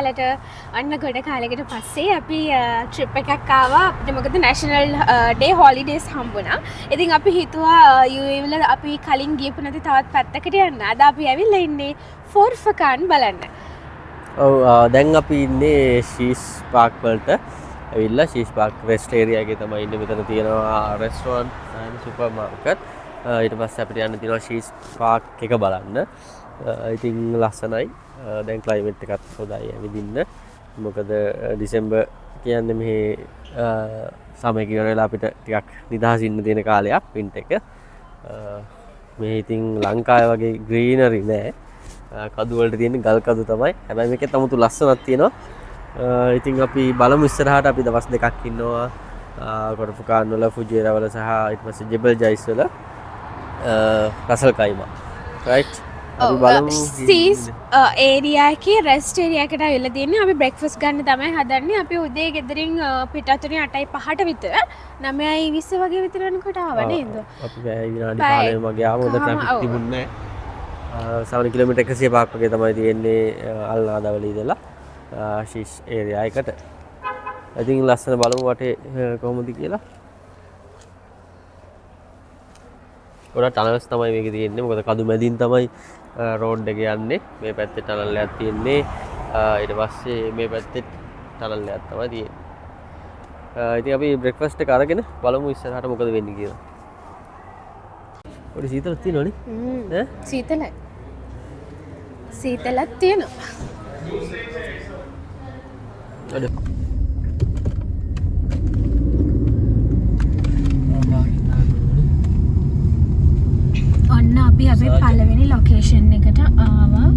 වලට අන්න ගොඩ කාලෙකට පස්සේ අපි ට්‍රිප් එකක් ආවා. අපිට මොකද නැෂනල් ඩේ හොලිඩේස් හම්බුණා. ඉතින් අපි හිතුවා UAE වල අපි කලින් ගියපු නැති තවත් පැත්තකට යන්න. අද අපි ඇවිල්ලා ඉන්නේ ෆෝර්ෆකාන් බලන්න. ඔව් දැන් අපි ඉන්නේ ශීස් පාක් වලට ඇවිල්ලා ශීස් පාක් රෙස්ට් ඒරියා එකේ තමයි ඉන්නේ. මෙතන තියෙනවා රෙස්ටොරන්ට් and සුපර් මාකට්. ඊට පස්සේ අපිට යන්න තියෙනවා ශීස් පාක් එක බලන්න. ඉතින් ලස්සනයි. දැන් ක්ලයිමේට් එකත් හොඳයි ඇවිදින්න. මොකද ඩිසෙම්බර් කියන්නේ මෙහි සමය ඉවර වෙලා අපිට ටිකක් නිදහස් ඉන්න තියෙන කාලයක් වින්ටර් එක. මේ ඉතින් ලංකාවේ වගේ ග්‍රීනරි නෑ. කදු වලට තියෙන ගල් කදු තමයි. හැබැයි මේකේ තමුතු ලස්සනක් තියෙනවා. ඉතින් අපි බලමු ඉස්සරහට අපි දවස් දෙකක් ඉන්නවා කොටෆුකාන් වල ෆුජේරා වල සහ ඊට පස්සේ ජෙබල් ජයිස් වල රසල් කයිමා රයිට් අපි බලමු සීස් ඒරියා එකේ රෙස්ට් ඒරියා එකට ඇවිල්ලා තියෙන්නේ. අපි බ්‍රෙක්ෆාස්ට් ගන්න තමයි හදන්නේ. අපි උදේ ගෙදරින් පිටatuනේ 8:05ට විතර 9:20 වගේ විතර වෙනකොට ආවා නේද? අපි විනාඩි 15 වගේ ආව. හොඳ ට්‍රැෆික් තිබුණේ නැහැ. 7 කිලෝමීටර් 105ක් වගේ තමයි තියෙන්නේ අල්නාදවල ඉඳලා ශීස් ඒරියා එකට. ඉතින් ලස්සන බලමු වටේ කොහොමද කියලා. ගොඩක් ටනල්ස් තමයි මේකේ තියෙන්නේ. මොකද කදු මැදින් තමයි රෝඩ් එක යන්නේ. මේ පැත්තේ ටනල් එකක් තියෙන්නේ. ඊට පස්සේ මේ පැත්තේ ටනල් එකක් තමයි තියෙන්නේ. ඉතින් අපි බ්‍රෙක්ෆාස්ට් එක අරගෙන බලමු ඉස්සරහට මොකද වෙන්නේ කියලා. පොඩි සීතලක් තියෙනවනේ. ඈ සීතලයි. සීතලක් තියෙනවා. අද ඔන්න අපි අපේ පළවෙනි ලොකේෂන් එකට ආවා.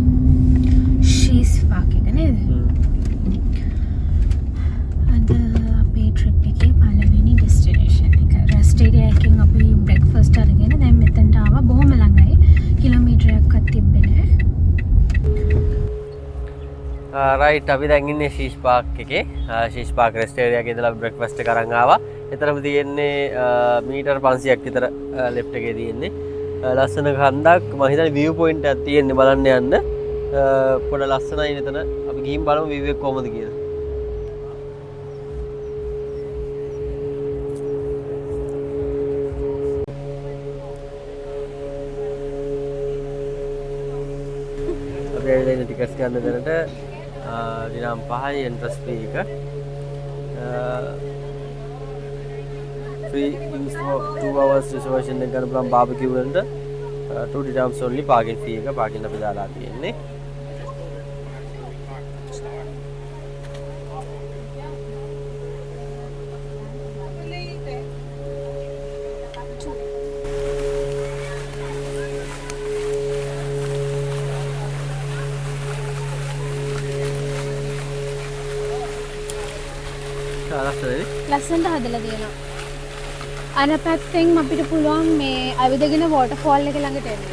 ශීස් පාක් එක නේද? අද අපේ ට්‍රිප් එකේ පළවෙනි ඩෙස්ටිනේෂන් එක. රෙස්ට් ඒරියා එකකින් අපි බ්‍රෙක්ෆාස්ට් අරගෙන දැන් මෙතනට ආවා. බොහොම ළඟයි. කිලෝමීටරයක්වත් තිබ්බේ නැහැ. රයිට් අපි දැන් ඉන්නේ ශීස් පාක් එකේ. ශීස් පාක් රෙස්ට් ඒරියා එකේ ඉඳලා බ්‍රෙක්ෆාස්ට් එක අරන් ආවා. එතරම් තියෙන්නේ මීටර් 500ක් විතර ලෙෆ්ට් එකේ තියෙන්නේ. ලස්සන කන්දක් මම හිතන්නේ view point එකක් තියෙන්නේ බලන්න යන්න. පොඩ ලස්සනයි මෙතන. අපි ගිහින් බලමු view එක කොහමද කියලා. අපි ඇවිල්ලා ඉන්න ටිකට්ස් ගන්න දැනට දිනම් 5යි එන්ට්‍රස් ෆී එක. free use for 2 hours reservation එක ගන්න පුළුවන් barbecue වලට 2 dirhams only parking fee එක parking අපි දාලා තියෙන්නේ. ලස්සනට හදලා තියෙනවා. අර පැත්තෙන් අපිට පුළුවන් මේ ඇවිදගෙන වෝටර්ෆෝල් එක ළඟට එන්න.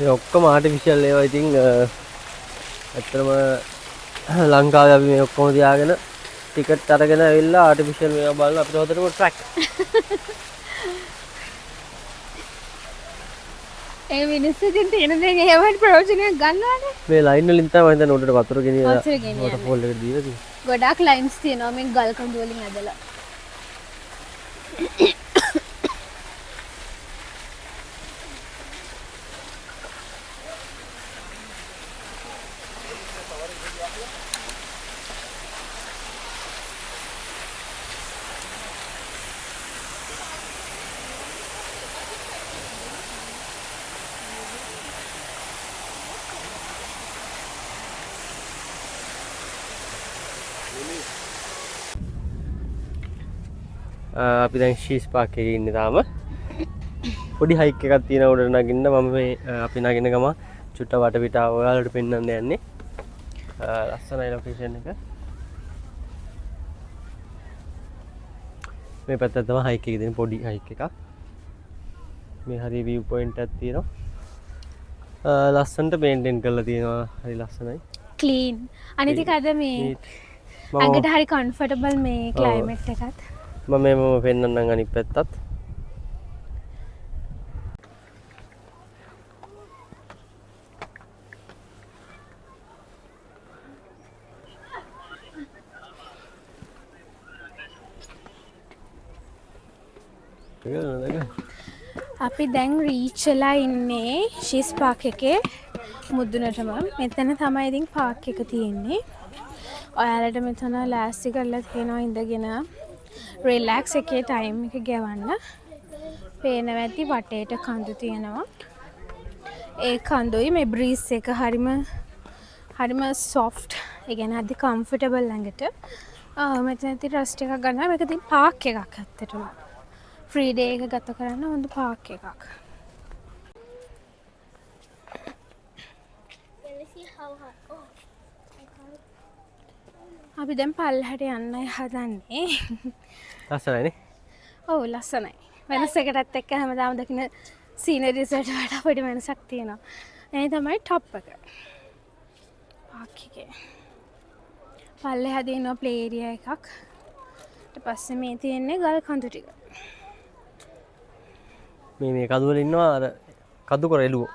මේ ඔක්කොම ආටිෆිෂල් ඒවා. ඉතින් ඇත්තටම ලංකාවේ අපි මේ ඔක්කොම තියාගෙන ටිකට් අරගෙන ඇවිල්ලා ආටිෆිෂල් මේවා බලලා අපිට හොදටම ට්‍රැක්. ඒ මිනිස්සු ඉතින් තියෙන දේ එහෙමයි ප්‍රයෝජනයක් ගන්නවානේ. මේ ලයින් වලින් තමයි මම හිතන්නේ උඩට වතුර ගෙනියලා වෝටර්ෆෝල් එකට දීලා තියෙන්නේ. ගොඩාක් ලයින්ස් තියෙනවා මේ ගල් කඳු වලින් ඇදලා. අපි දැන් ශීස් පාක් එකේ ඉන්නේ තාම. පොඩි හයික් එකක් තියෙනවා උඩට නගින්න. මම මේ අපි නගින ගම චුට්ට වටපිටාව ඔයාලට පෙන්වන්න යන්නේ. ලස්සනයි ලොකේෂන් එක. මේ පැත්තට තමයි හයික් එක දෙන පොඩි හයික් එකක්. මේ හරිය view point එකක් තියෙනවා. ලස්සනට මේන්ටේන් කරලා තියෙනවා. හරි ලස්සනයි. ක්ලීන්. අනිත් එක අද මේ ඇඟට හරි කම්ෆර්ටබල් මේ ක්ලයිමේට් එකත්. මම මේව පෙන්වන්නම් අනිත් පැත්තත්. අපි දැන් රීච් වෙලා ඉන්නේ ෂීස් පාක් එකේ මුදුනටම. මෙතන තමයි ඉතින් පාක් එක තියෙන්නේ. ඔයාලට මෙතන ලෑස්ති කරලා තියෙනවා ඉඳගෙන රිලැක්ස් එකේ ටයිම් එක ගෙවන්න. පේනවා ඇති වටේට කඳු තියෙනවා. ඒ කඳුයි මේ බ්‍රීස් එක හරිම සොෆ්ට්. ඒ කියන්නේ අද කම්ෆර්ටබල් ළඟට. මෙතන ඉතින් රෙස්ට් එකක් ගන්නවා. මේක ඉතින් පාක් එකක් ඇත්තටම. ෆ්‍රී ඩේ එක ගත කරන්න හොඳ පාක් එකක්. අපි දැන් පල්ලෙහාට යන්නයි හදන්නේ. ලස්සනයිනේ. ඔව් ලස්සනයි. වෙනසකටත් එක්ක හැමදාම දකින්න සීනරිස් වලට වඩා පොඩි වෙනසක් තියෙනවා. මේ තමයි টොප් එක. පාක් එකේ. පල්ලෙහා තියෙනවා ප්ලේ ඒරියා එකක්. ඊට පස්සේ මේ තියෙන්නේ ගල් කඳු ටික. මේ කඳු වල ඉන්නවා අර කඳු කර එළුවෝ.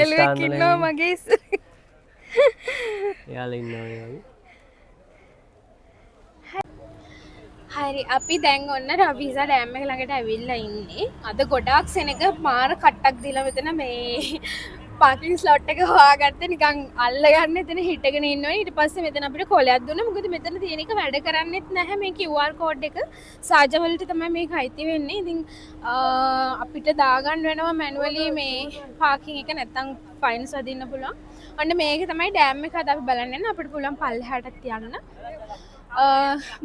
එළුවෙක් ඉන්නවා මගේ ඉස්සරේ. එයාලා ඉන්නවා මේ වගේ. හරි අපි දැන් ඔන්න රවීසා ඩෑම් එක ළඟට ඇවිල්ලා ඉන්නේ. අද ගොඩාක් සෙනග මාර කට්ටක් දීලා මෙතන මේ පාකින් ස්ලොට් එක හොයාගත්තේ නිකන් අල්ලගන්න එතන හිටගෙන ඉන්නවනේ. ඊට පස්සේ මෙතන අපිට කොලයක් දුන්නා. මොකද මෙතන තියෙන එක වැඩ කරන්නේත් නැහැ මේ QR code එක. සාජා වලට තමයි මේක අයිති වෙන්නේ. ඉතින් අපිට දාගන්න වෙනවා මැනුවලි මේ පාකින් එක නැත්තම් ෆයින්ස් වදින්න පුළුවන්. අන්න මේක තමයි ඩෑම් එක අද අපි බලන්න යන්නේ. අපිට පුළුවන් පල්ලෙහාටත් යන්න.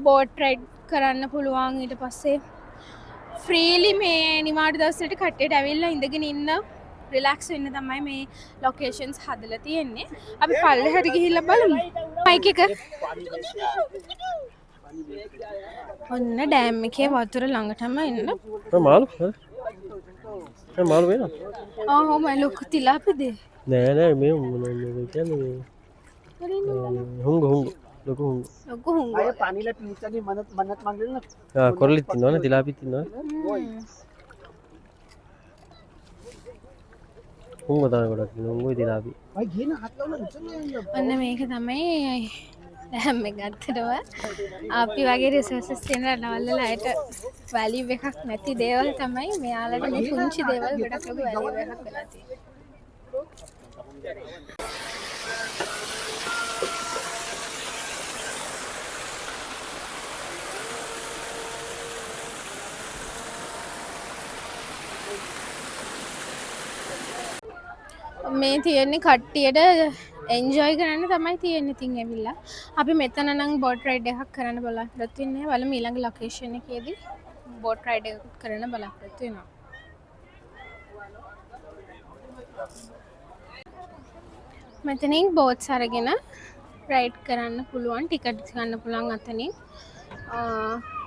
බෝට් රයිඩ් කරන්න පුළුවන්. ඊට පස්සේ ෆ්‍රීලි මේ නිවාඩු දවසට කට්ටියට ඇවිල්ලා ඉඳගෙන ඉන්න රිලැක්ස් වෙන්න තමයි මේ ලොකේෂන්ස් හදලා තියෙන්නේ. අපි පල්ලෙහාට ගිහිල්ලා බලමු. මයික් එක. ඔන්න ඩෑම් එකේ වතුර ළඟටම එන්න. මාළු වෙනවා. ඔව් මම ලොකු තිලාපිද? නෑ මේ කියන්නේ හුඟ ලොකු හුඟ. අය पानीला पिंचानी मन्नत मांगलेलं ना. කොරලිත් ඉන්නවනේ තිලාපිත් ඉන්නවා. හුඟ තමයි ගොඩක් ඉන්නවා. හුඟුයි තිලාපි. भाई घे ना हाथ लावला उचलले. ඔන්න මේක තමයි ඩෑම් එක අතරව අපි වගේ රිසෝසස් තියෙන රටවල් වල අයට වැලියු එකක් නැති දේවල් තමයි මෙයාලට මේ පුංචි දේවල් ගොඩක් ලොකු වැලියු එකක් වෙලා තියෙන්නේ. මේ තියෙන්නේ කට්ටියට එන්ජොයි කරන්න තමයි තියෙන්නේ. ඉතින් ඇවිල්ලා අපි මෙතන නම් බෝට් රයිඩ් එකක් කරන්න බලාපොරොත්තු වෙන්නේ. බලමු ඊළඟ ලොකේෂන් එකේදී බෝට් රයිඩ් එකක් කරන්න බලාපොරොත්තු වෙනවා. මෙතනින් බෝට්ස් අරගෙන රයිඩ් කරන්න පුළුවන්. ටිකට් ගන්න පුළුවන් අතනින්.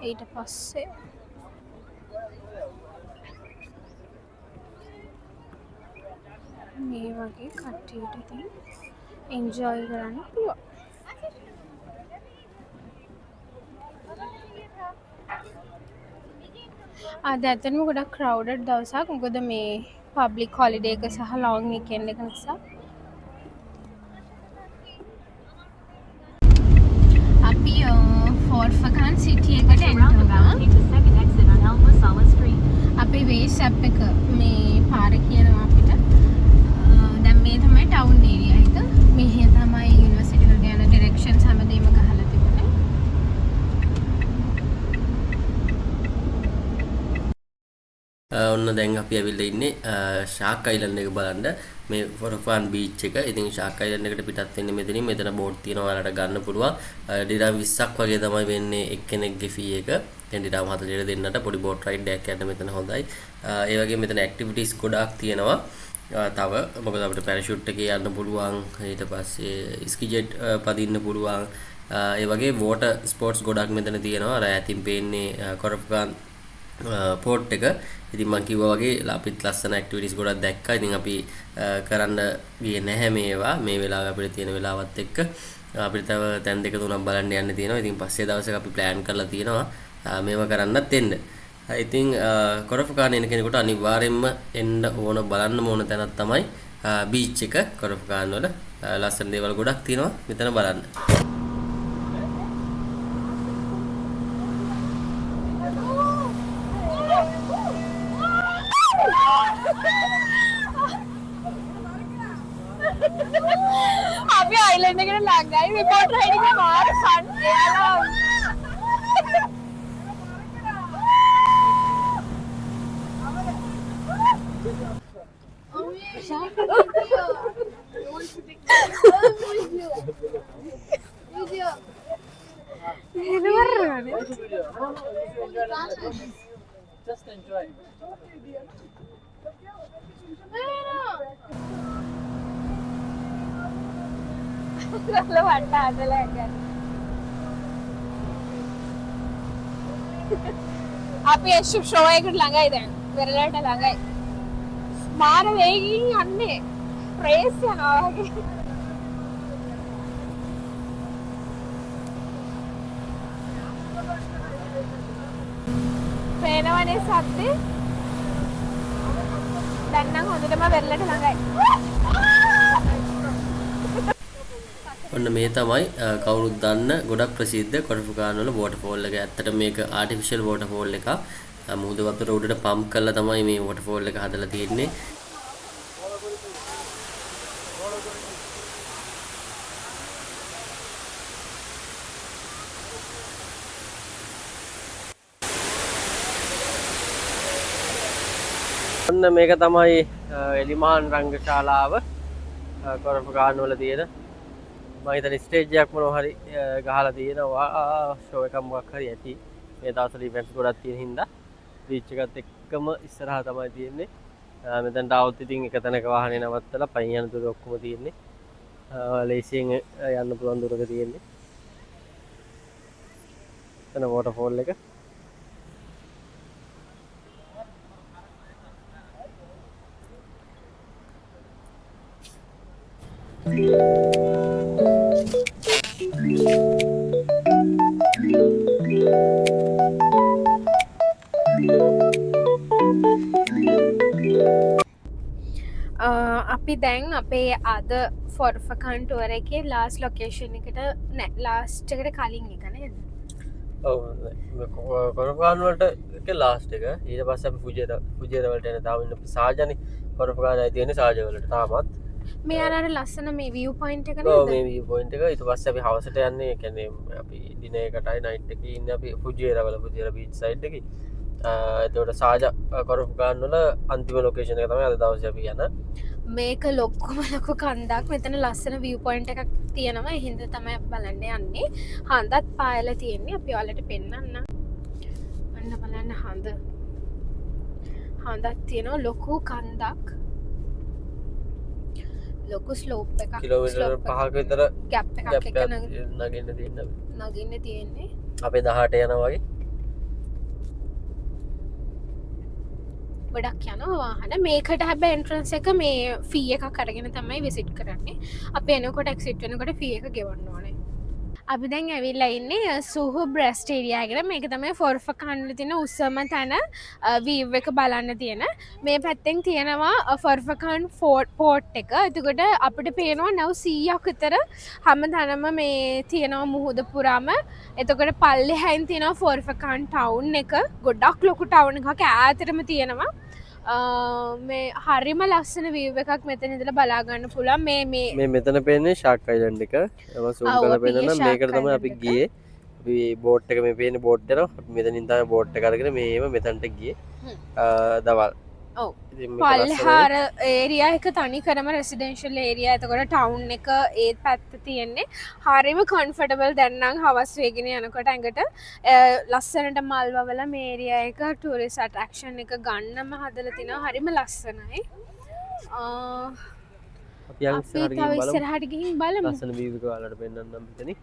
ඊට පස්සේ මේ වගේ කට්ටියට ඉතින් එන්ජොයි කරන්න පුළුවන්. අද ඇත්තටම ගොඩක් ක්‍රවුඩඩ් දවසක්. මොකද මේ පබ්ලික් හොලිඩේ එක සහ ලොන්గ్ වීකෙන්ඩ් එක නිසා. අපි ෆෝර්ට් ෆකාන් සිටි එකට එනවා. අපේ වේස් ඇප් එක මේ පාර කියනවා අපිට. දැන් මේ තමයි ටවුන් ඒරියා එක. මෙහෙ තමයි යුනිවර්සිටි වලට යන ඩිරෙක්ෂන්ස් හැමදේම ගහලා තිබුණේ. ඔන්න දැන් අපි ඇවිල්ලා ඉන්නේ ෂාක් අයිලන්ඩ් එක බලන්න. මේ ෆොරෆාන් බීච් එක. ඉතින් ෂාක් අයිලන්ඩ් එකට පිටත් වෙන්නේ මෙතනින්. මෙතන බෝට් තියෙනවා ඔයාලට ගන්න පුළුවන්. ඩිරම් 20ක් වගේ තමයි වෙන්නේ එක්කෙනෙක්ගේ ෆී එක. දැන් ඩිරම් 40 දෙන්නට පොඩි බෝට් රයිඩ් එකක් යන්න මෙතන හොඳයි. ඒ වගේ මෙතන ඇක්ටිවිටීස් ගොඩාක් තියෙනවා. තව මොකද අපිට පැරෂූට් එකේ යන්න පුළුවන් ඊට පස්සේ ස්කී ජෙට් පදින්න පුළුවන් ඒ වගේ වෝටර් ස්පෝර්ට්ස් ගොඩක් මෙතන තියෙනවා අර ඇතින් පේන්නේ කොරප්කාන් පෝට් එක ඉතින් මම කිව්වා වගේ අපිත් ලස්සන ඇක්ටිවිටිස් ගොඩක් දැක්කා ඉතින් අපි කරන්න ගියේ නැහැ මේවා මේ වෙලාවේ අපිට තියෙන වෙලාවත් එක්ක අපිට තව තැන් දෙක තුනක් බලන්න යන්න තියෙනවා ඉතින් පස්සේ දවසක අපි ප්ලෑන් කරලා තියෙනවා මේවා කරන්නත් එන්න ඉතින් කොරෆකාන එන කෙනෙකුට අනිවාර්යෙන්ම එන්න ඕන බලන්න ඕන තැනක් තමයි බීච් එක කොරෆකාන් වල ලස්සන දේවල් ගොඩක් තියෙනවා මෙතන බලන්න. අපි අයිලන්ඩ් එකට ළඟයි රිපෝට් රයිඩින් එක මාර ෆන් එයාලා Just enjoy. Kalau වට්ට හදලා ගන්න. අපි ෂෝ එකට ළඟයි දැන්. වෙරළට ළඟයි. මාර වේගින් යන්නේ. රේස් යනවා වගේ. පේනවනේ සද්දේ. දැන් නම් හොඳටම වෙරළට ළඟයි. ඔන්න මේ තමයි කවුරුත් දන්න ගොඩක් ප්‍රසිද්ධ කොරෆුකාන් වල වෝටර්ෆෝල් එක. ඇත්තට මේක ආටිෆිෂල් වෝටර්ෆෝල් එකක්. මුහුද වතුර උඩට පම්ප් කරලා තමයි මේ වෝටර්ෆෝල් එක හදලා තියෙන්නේ. ඔන්න මේක තමයි එලිමාන් රංගශාලාව කොරෆුකාන් වල තියෙන මම හිතන ස්ටේජ් එකක් මොනවා හරි ගහලා තියෙනවා ෂෝ එකක් මොකක් හරි ඇති මේ දවස්වල ඉවෙන්ට්ස් ගොඩක් තියෙන හින්දා බීච් එකත් එක්කම ඉස්සරහා තමයි තියෙන්නේ මෙතනට આવුත් ඉතින් එක තැනක වාහනේ නවත්තලා පයින් යන දුර ඔක්කොම තියෙන්නේ ලේසියෙන් යන්න පුළුවන් දුරක තියෙන්නේ එතන වෝටර්ෆෝල් එක අපි දැන් අපේ අද ෆොර්ෆකන් ටුවර් එකේ ලාස්ට් ලොකේෂන් එකට නෑ ලාස්ට් එකට කලින් එක නේද? ඔව් කොරෆුකාන් වලට එක ලාස්ට් එක ඊට පස්සේ අපි ෆුජියර වලට එන තාම ඉන්න සාජනේ කොරෆුකාන් ආයි තියෙන්නේ සාජ වලට තාමත් මේ අර ලස්සන මේ view point එක ඔව් නේද? මේ view point එක ඊට පස්සේ අපි හවසට යන්නේ ඒ කියන්නේ අපි දිනයකටයි නයිට් එකේ ඉන්නේ අපි ෆුජියර බීච් සයිඩ් එකේ එතකොට සාජ කොරෆුකාන් වල අන්තිම ලොකේෂන් එක තමයි අද දවසේ අපි යන මේක ලොක්කොම ලොකු කන්දක් මෙතන ලස්සන view point එකක් තියෙනවා ඒ හින්දා තමයි අපි බලන්න යන්නේ හඳත් පායලා තියෙන්නේ අපි ඔයාලට පෙන්නන්න අන්න බලන්න හඳක් තියෙනවා ලොකු කන්දක් ලොකු ස්ලෝප් එකක් කිලෝමීටර් 5ක විතර ගැප් එකක් එක නගින්න තියෙන්නේ අපේ 18 යනවා වගේ ගොඩක් යනවා වාහන මේකට හැබැයි එන්ට්‍රන්ස් එක මේ ෆී එකක් අරගෙන තමයි විසිට් කරන්නේ අපි එනකොට එක්සිට් වෙනකොට ෆී එක ගෙවන්න ඕනේ අපි දැන් ඇවිල්ලා ඉන්නේ සූහු බ්‍රෙස්ට් ඒරියා එකට මේක තමයි ෆොර්ෆකන් වල තියෙන උස්සම තැන වීව් එක බලන්න තියෙන මේ පැත්තෙන් තියෙනවා ෆොර්ෆකන් පෝට් එක එතකොට අපිට පේනවා නැව් 100ක් විතර හැමතැනම මේ තියෙනවා මුහුද පුරාම එතකොට පල්ලෙහායින් තියෙනවා ෆොර්ෆකන් ටවුන් එක ගොඩක් ලොකු ටවුන් එකක් ඈතටම තියෙනවා මේ හරිම ලස්සන වීව් එකක් මෙතන ඉඳලා බලා ගන්න පුළුවන් මේ මෙතන පේන්නේ ෂාක් අයිලන්ඩ් එක ඒවා සූම් කරලා පෙන්නන්න මේකට තමයි අපි ගියේ අපි බෝට් එක මේ පේන්නේ බෝට් එක අපි මෙතනින් තමයි බෝට් එක අරගෙන මේව මෙතනට ගියේ දවල් ඔව් පල්හාර ඒරියා එක තනි කරම රෙසිඩෙන්ෂල් ඒරියා එතකොට ටවුන් එක ඒ පැත්ත තියෙන්නේ හරිම කම්ෆර්ටබල් දැන් නම් හවස් වේගෙන යනකොට ඇඟට ලස්සනට මල් වවලා මේ ඒරියා එක ටූරිස්ට් ඇට්‍රැක්ෂන් එක ගන්නම හදලා තිනවා හරිම ලස්සනයි අපි යන් අපි ඉස්සරහට තව ගිහින් බලමු. ඉස්සරහට ගිහින් බලමු. ලස්සන view එක ඔයාලට පෙන්නන්නම් මෙතනින්.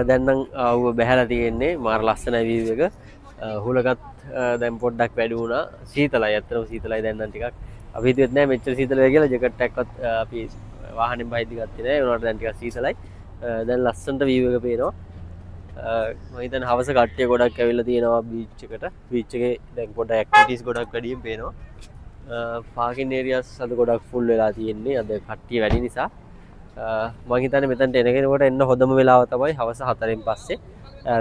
දැන්නම් ආව බැහැලා තියෙන්නේ මාර ලස්සනයි view එක. හුලකත් දැන් පොඩ්ඩක් වැඩි වුණා. සීතලයි ඇත්තටම සීතලයි දැන් නම් ටිකක්. අපි හිතුවෙත් නෑ මෙච්චර සීතල වෙයි කියලා ජැකට් එකක්වත් අපි වාහනෙන් බයිද්දි ගත්තේ නෑ. ඒ වුණාට දැන් ටිකක් සීතලයි. දැන් ලස්සනට view එක පේනවා. මම හිතන්නේ හවස කට්ටිය ගොඩක් ඇවිල්ලා තියෙනවා බීච් එකට. බීච් එකේ දැන් පොඩ ඇක්ටිවිටීස් ගොඩක් වැඩියෙන් පේනවා. පාකින් ඒරියාස් අද ගොඩක් ෆුල් වෙලා තියෙන්නේ. අද කට්ටිය වැඩි නිසා. මම හිතන්නේ මෙතනට එන කෙනෙකුට එන්න හොඳම වෙලාව තමයි හවස 4න් පස්සේ.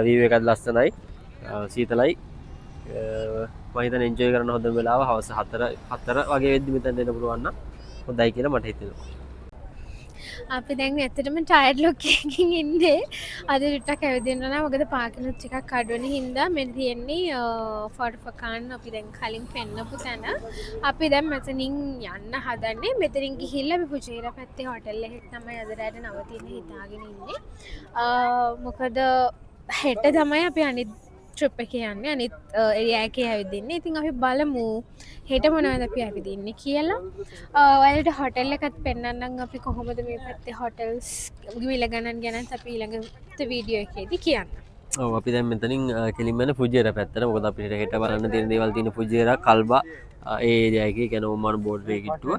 view එකත් ලස්සනයි. සීතලයි. මම හිතන්නේ එන්ජොයි කරන්න හොඳම වෙලාව හවස 4 වගේ වෙද්දි මෙතනට එන්න පුළුවන් නම් හොඳයි කියලා මට හිතෙනවා. අපි දැන් ඇත්තටම ටයර්ඩ් ලුක් එකකින් ඉන්නේ. අද ටිකක් ඇවිදින්න නම් මොකද පාකින් ටිකක් අඩු වෙන හින්දා මෙන්න තියෙන්නේ ෆෝටෝ ෆකාන් අපි දැන් කලින් පෙන්නපු තැන. අපි දැන් මෙතනින් යන්න හදන්නේ. මෙතනින් ගිහිල්ලා අපි පුජේරා පැත්තේ හොටෙල් එකේ තමයි අද රැට නවතින්න හිතාගෙන ඉන්නේ. මොකද හෙට තමයි අපි අනිත් ට්‍රිප් එකේ යන්නේ. අනිත් ඒරියා එකේ ඇවිදින්නේ. ඉතින් අපි බලමු හෙට මොනවද අපි ඇවිදින්නේ කියලා. ඔයාලට හොටෙල් එකත් පෙන්නන්නම් අපි කොහොමද මේ පැත්තේ හොටෙල්ස් ගිවිල ගණන් ගැනත් අපි ඊළඟ වීඩියෝ එකේදී කියන්න. ඔව් අපි දැන් මෙතනින් කෙලින්ම යන ෆුජේරා පැත්තට. මොකද අපිට හෙට බලන්න තියෙන දේවල් තියෙන ෆුජේරා කල්බා ඒ ඒරියා එකේ කියන ඔමාන් බෝඩර් එකේ කිට්ටුව.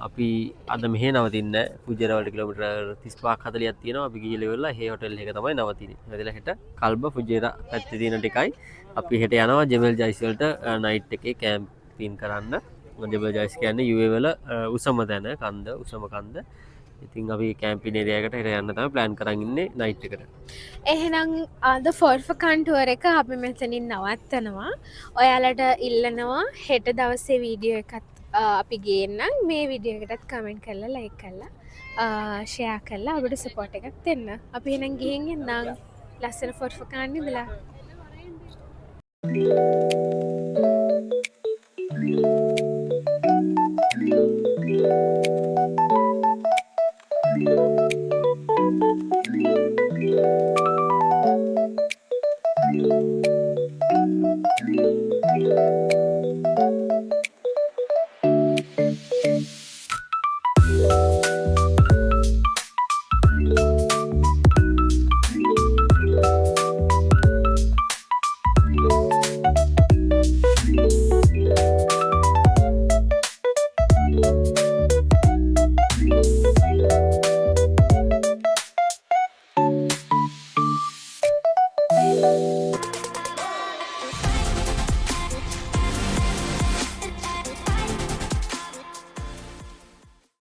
අපි අද මෙහෙ නවතින්නේ ෆුජේරා වලට කිලෝමීටර් 35ක් 40ක් තියෙනවා. අපි ගිහලා ඉවරලා හේ හොටෙල් එක තමයි නවතින්නේ. නැතිලා හෙට කල්බා ෆුජේරා පැත්තේ තියෙන ටිකයි අපි හෙට යනවා ජෙමල් ජයිස් වලට නයිට් එකේ කැම්පින් කරන්න. ජෙමල් ජයිස් කියන්නේ UAE වල උසම තැන කන්ද උසම කන්ද. ඉතින් අපි කැම්පින් ඒරියා එකට හෙට යන්න තමයි ප්ලෑන් කරන් ඉන්නේ නයිට් එකට. එහෙනම් අද ෆෝටෝ ෆකාන් ටුවර් එක අපි මෙතනින් නවත්තනවා. ඔයාලට ඉල්ලනවා හෙට දවසේ වීඩියෝ එකත් අපි ගේන්නම්. මේ වීඩියෝ එකටත් කමෙන්ට් කරලා ලයික් කරලා ෂෙයා කරලා අපිට සපෝට් එකක් දෙන්න. අපි එහෙනම් ගිහින් එන්නම්. ලස්සන ෆෝටෝ ෆකාන් ඉඳලා.